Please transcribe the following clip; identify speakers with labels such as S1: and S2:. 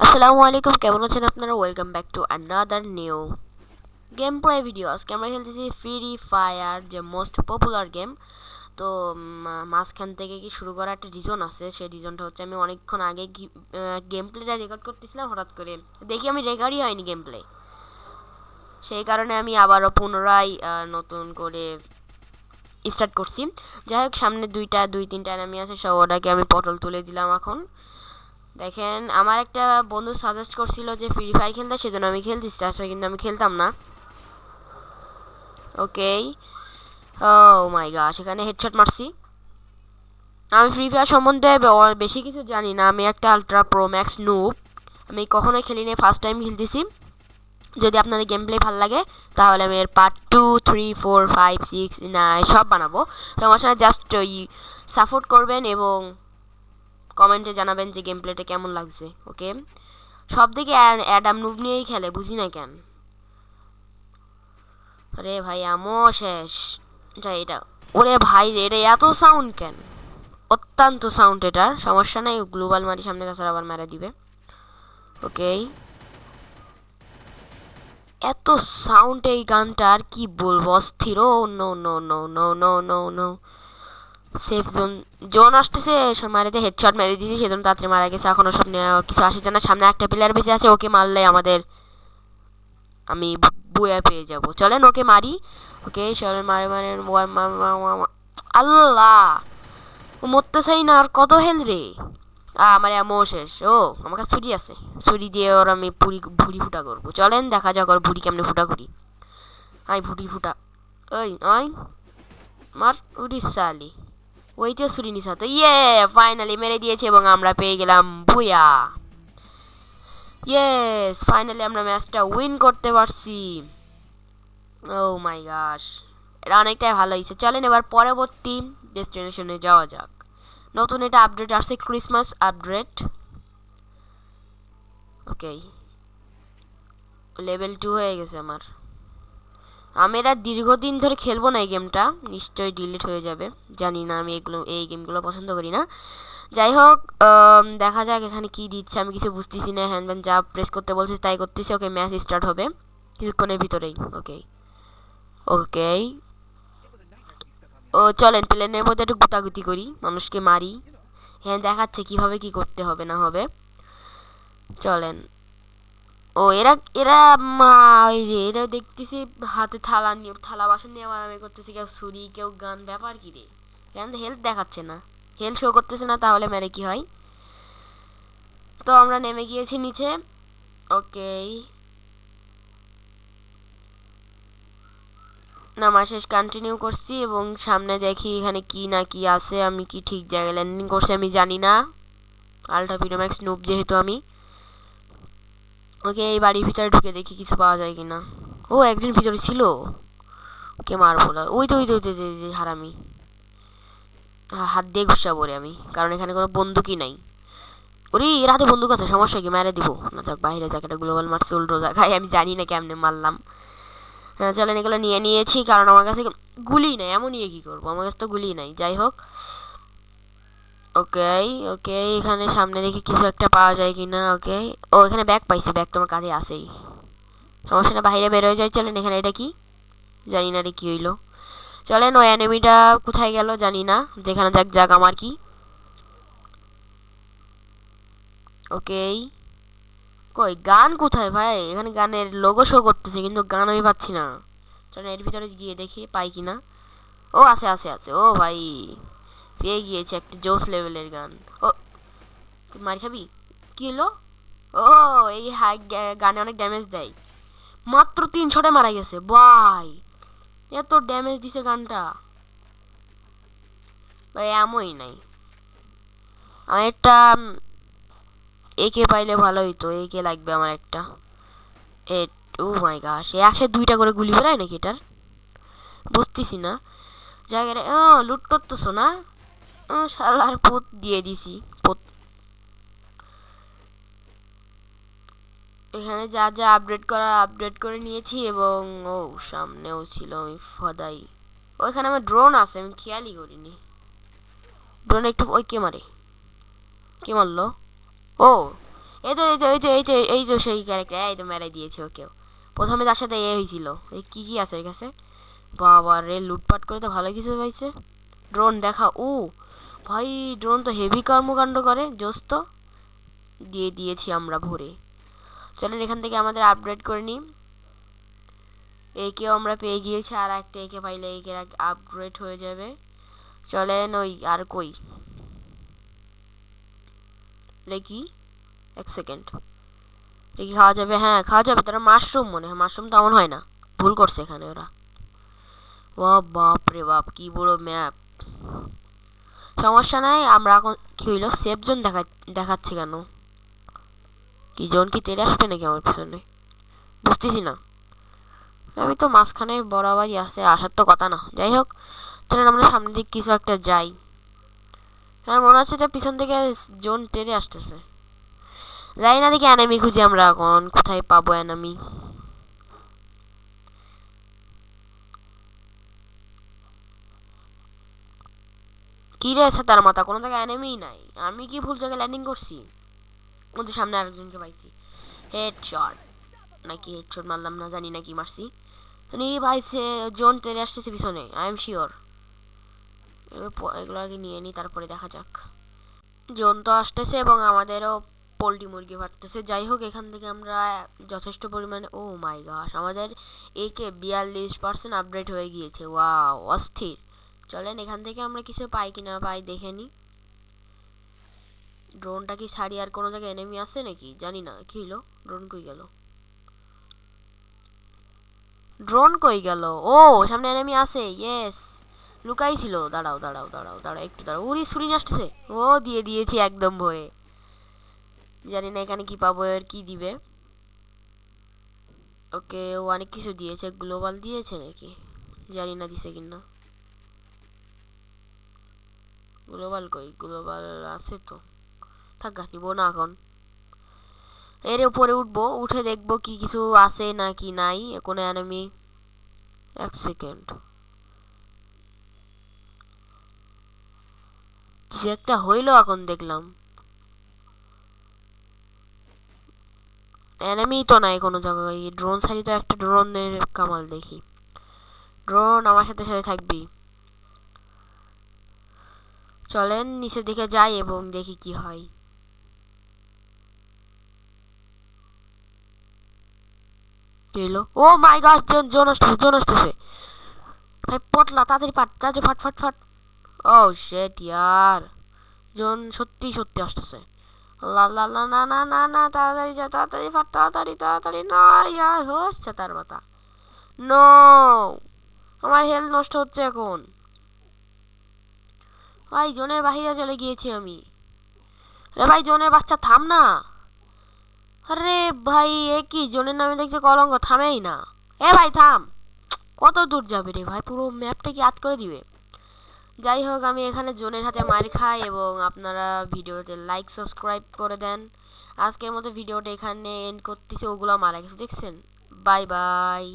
S1: আসসালামু আলাইকুম, কেমন আছেন আপনারা? Welcome back to another new game play video. আজকে আমরা খেলতেছি ফ্রি ফায়ার, যে মোস্ট পপুলার গেম। তো মাঝখান থেকে কি শুরু করার একটা রিজন আছে। সেই রিজনটা হচ্ছে আমি অনেকক্ষণ আগে গেম প্লেটা রেকর্ড করতেছিলাম, হঠাৎ করে দেখি আমি রেকর্ডই হয়নি গেম প্লে। সেই কারণে আমি আবারও পুনরায় নতুন করে স্টার্ট করছি। যাই হোক, সামনে দুই তিনটা এনিমি আছে, সব ওটাকে আমি পটল তুলে দিলাম। এখন দেখেন, আমার একটা বন্ধু সাজেস্ট করছিল যে ফ্রি ফায়ার খেলতে, সেজন্য আমি খেলতেছি আসলে, কিন্তু আমি খেলতাম না। ওকে, ও মাই গড, সেখানে হেডশট মারছি। আমি ফ্রি ফায়ার সম্বন্ধে বেশি কিছু জানি না, আমি একটা আলট্রা প্রো ম্যাক্স নুব। আমি কখনোই খেলিনি, ফার্স্ট টাইম খেলতেছি। যদি আপনাদের গেম প্লে ভালো লাগে তাহলে আমি এর পার্ট 2, 3, 4, 5, 6, 9 সব বানাবো। সমস্যা না, জাস্ট ওই সাপোর্ট করবেন এবং কমেন্টে জানাবেন যে গেম প্লেটা কেমন লাগছে। ওকে, সব দিকে অ্যাডাম নুব নিয়েই খেলে, বুঝি না কেন। আরে ভাই, আমও শেষ। এটা ওরে ভাই রে, এটা এত সাউন্ড কেন? অত্যন্ত সাউন্ড এটার, সমস্যা নাই, গ্লোবাল মারি সামনে কাছে আবার মেরে দিবে। ওকে, এত সাউন্ড এই গানটার, কি বলবো, অস্থির। Oh no no no no no no no, safe zone. Zone আসতেছে, মারিতে হেডশট মেরে দিয়েছি, সেজন্য তাড়াতাড়ি মারা গেছে। এখনো সব কিছু আসে না, সামনে একটা প্লেয়ার বেঁচে আছে, ওকে মারলে আমাদের আমি বুয়া পেয়ে যাব। চলেন ওকে মারি। ওকে চলেন, মারে মারে আল্লাহ, ও মরতে চাই না। আর কত হেল রে? আমার এমন শেষ। ও, আমার কাছে ছুরি আছে, ছুরি দিয়ে ওর আমি ভুড়ি ফুটা করবো। চলেন দেখা যাক ওর ভুড়ি কেমনে ফুটা করি। আই ভুড়ি ফুটা, ওই ওই মার উড়ি সালি। ওইতে ছুরি নিস তো। ইয়ে, ফাইনালি মেরে দিয়েছে এবং আমরা পেয়ে গেলাম বুয়া। ইয়েস, ফাইনালি আমরা ম্যাচটা উইন করতে পারছি। ও মাই গাশ, এটা অনেকটাই ভালো হয়েছে। চলেন এবার পরবর্তী ডেস্টিনেশনে যাওয়া যাক। নতুন এটা আপডেট আসছে, ক্রিসমাস আপডেট। ওকে, লেভেল 2 হয়ে গেছে আমার। আমি এটা দীর্ঘদিন ধরে খেলবো না, এই গেমটা নিশ্চয়ই ডিলিট হয়ে যাবে। জানি না, আমি এই গেমগুলো পছন্দ করি না। যাই হোক, দেখা যাক এখানে কি দিচ্ছে, আমি কিছু বুঝতেছি না। হ্যান্ডব্যান্ড যা প্রেস করতে বলছে তাই করতেছি। ওকে, ম্যাচ স্টার্ট হবে কিছুক্ষণের ভিতরেই। ওকে ওকে, ও চলেন প্লেনের মধ্যে একটু গুতাগুতি করি, মানুষকে মারি। হ্যাঁ, দেখাচ্ছে কিভাবে কি করতে হবে না হবে। চলেন। ও, এরা এরা ওই রে, এরা দেখতেছি হাতে থালা নিয়ে, থালা বাসন নিয়ে মারামারি করতেছে, কেউ ছুরি কেউ গান। ব্যাপার কি রে? কেন হেলথ দেখাচ্ছে না, হেলথ শো করতেছে না, তাহলে মেরে কি হয়? তো আমরা নেমে গিয়েছি নিচে। ওকে, নামা শেষ, কন্টিনিউ করছি এবং সামনে দেখি এখানে কি না কি আছে। আমি কি ঠিক জায়গায় ল্যান্ডিং করছি আমি জানি না, আলট্রা পিনোম্যাক্স নুব যেহেতু আমি। ওকে, এই বাড়ির ভিতরে ঢুকে দেখি কিছু পাওয়া যায় কিনা। ও, একজন ভিতরে ছিল, ওকে মারবো না। ওই তো ওই তো ওই তো, যে হারামি, হাত দিয়ে ঘুষাবো রে আমি, কারণ এখানে কোনো বন্দুকই নাই। ওরে, এর হাতে বন্দুক আছে, সমস্যা কি, মেরে দিব না। যাক, বাইরে যাক, এটা গ্লোবাল মারছে উল্টো জায়গায়, আমি জানি না কেমনে মারলাম। হ্যাঁ চলেন, এগুলো নিয়ে নিয়েছি, কারণ আমার কাছে গুলি নাই। এমন নিয়ে কী করবো, আমার কাছে তো গুলি নাই। যাই হোক, ওকে ওকে, এখানে সামনে দেখি কিছু একটা পাওয়া যায় কিনা। ওকে, ও এখানে ব্যাগ পাইছি, ব্যাগ তোমার কাঁধে আসেই, সমস্যা না, বাইরে বের হয়ে যায়। চলেন, এখানে এটা কি জানি না রে, কি হইলো। চলেন, ওই অ্যানিমিটা কোথায় গেল জানি না, যেখানে যাক যাক, আমার কি। ওকে, কই গান কোথায় ভাই? এখানে গানের লোগো শো করতেছে, কিন্তু গান আমি পাচ্ছি না। চলেন এর ভিতরে গিয়ে দেখি পাই কিনা। ও, আছে আছে আছে, ও ভাই, পেয়ে গিয়েছে একটা জোস লেভেলের গান। ও, মার খাবি? কি হলো? ও, এই হাই গানে অনেক ড্যামেজ দেয়। মাত্র 3 শটে মারা গেছে ভাই, এত ড্যামেজ দিছে গানটা ভাই, এমনই নাই। আমার একটা একে পাইলে ভালো হইতো, একে লাগবে আমার একটা। এ, ও মাই গাশ, একসাথে 2টা করে গুলি বেরোয় নাকি এটার? বুঝতেছি না। জায়গাটা ও, লুট করতেছো না? ও শালার পুত, দিয়ে দিছি পুত। এখানে যা যা আপডেট করার আপডেট করে নিয়েছি এবং ও, সামনেও ছিল আমি ফদাই। ওইখানে আমার ড্রোন আছে, আমি খেয়ালই করিনি। ড্রোন একটু, ওই কে মারে, কে মারলো? ও, এই তো সেই ক্যারেক্টার, এই তো মেরে দিয়েছে ওকেও। প্রথমে তার সাথে হয়েছিল। এই কি আছে এর কাছে? বাবা রে, লুটপাট করে তো ভালো কিছু পাইছে। ড্রোন দেখা, ও ভাই ড্রোন তো হেভি কর্মকাণ্ড করে, জোস তো। দিয়ে দিয়েছি আমরা ভরে। চলেন এখান থেকে আমাদের আপগ্রেড করে নিই। একেও আমরা পেয়ে গিয়েছি, আর একটা একে পাইলে একে আপগ্রেড হয়ে যাবে। চলেন ওই আর কই কি, এক সেকেন্ড, কি খাওয়া যাবে? হ্যাঁ খাওয়া যাবে। তারা মাশরুম, মনে হয় মাশরুম তো এমন হয় না, ভুল করছে এখানে ওরা। ও বাপ রে বাপ, কি বড় ম্যাপ। সমস্যা নাই, আমরা এখন কি হইলো, সেফ জোন দেখাচ্ছে কেন? কি জোন কি তেলে আসবে নাকি আমার পিছনে? বুঝতেছি না। আমি তো মাঝখানে বরাবরই আসার তো কথা না। যাই হোক, চলেন আমরা সামনের দিক কিছু একটা যাই। আমার মনে হচ্ছে যে পিছন থেকে জোন টেরে আসতেছে। যাই না, দেখি এনিমি খুঁজি আমরা এখন, কোথায় পাবো এনিমি। কি রে তার মাথা, কোনো জায়গায় এনিমি নাই। আমি কি ভুল জায়গায় ল্যান্ডিং করছি? ওদের সামনে আরেকজনকে পাইছি, হেডশট নাকি হেডশট মারলাম না, জানি না কি মারছি। ভাইছে জোন টেরে আসতেছে পিছনে, আই এম শিওর। এগুলো আগে নিয়ে নিই, তারপরে দেখা যাক। জোন তো আসতেছে এবং আমাদেরও পোল্ট্রি মুরগি ফাটতেছে। যাই হোক, এখান থেকে আমরা যথেষ্ট পরিমাণে, ও মাই গশ, আমাদের একে 42% আপডেট হয়ে গিয়েছে। ওয়াও, অস্থির। চলেন এখান থেকে আমরা কিছু পাই কিনা পাই দেখে নিই। ড্রোনটা কি ছাড়ি, আর কোনো জায়গায় এনিমি আছে নাকি জানি না। কি হলো, ড্রোন কই গেল? ড্রোন কই গেল? ও সামনে এনিমি আছে, ইয়েস। লুকাই ছিল। দাঁড়াও দাঁড়াও দাঁড়াও দাঁড়াও, একটু দাঁড়াও। উড়ি ছুরি আসতেছে। ও দিয়ে দিয়েছি একদম ভরে। জানি না এখানে কি পাবো, এর কি দিবে। ওকে, ও অনেক কিছু দিয়েছে। গ্লোবাল দিয়েছে নাকি জানি না, দিছে কিনা। গ্লোবাল কই? গ্লোবাল আছে তো, থাক নিবো না এখন। এর উপরে উঠবো, উঠে দেখবো কি কিছু আছে নাকি নাই কোনো এনিমি। এক সেকেন্ড, কিছু একটা হইলো এখন দেখলাম। এনিমি তো নাই কোনো জায়গায়। ড্রোন ছাড়ি তো একটা ড্রোনের কামাল দেখি। ড্রোন আমার সাথে সাথে থাকবি। চলেন নিচের দিকে যাই এবং দেখি কি হয়। ও মাই গড, জোন আসতেছে, জোন আসতেছে। ভাই পটলা, তাড়াতাড়ি ফাট, তাড়াতাড়ি ফাট ফাট ফাট। ও শেট ইয়ার, জোন সত্যি সত্যি আসতেছে। লা লা লা, না না না না, তাড়াতাড়ি যা, তাড়াতাড়ি ফাট, তাড়াতাড়ি তাড়াতাড়ি। না ইয়ার, হচ্ছে তার মাথা। নো, আমার হেলথ নষ্ট হচ্ছে এখন। ভাই জোনের বাহিরে চলে গিয়েছি আমি। আরে ভাই জোনের বাচ্চা থাম না। আরে ভাই এ কি, জোনের নামে দেখছে কলঙ্ক, থামেই না। এ ভাই থাম, কত দূর যাবে রে ভাই, পুরো ম্যাপটা কি আদ করে দিবে। যাই হোক, আমি এখানে জোনের হাতে মার খাই এবং আপনারা ভিডিওতে লাইক সাবস্ক্রাইব করে দেন। আজকের মতো ভিডিওটা এখানে এন্ড করতেছি। ওগুলো মারা গেছে দেখছেন। Bye bye.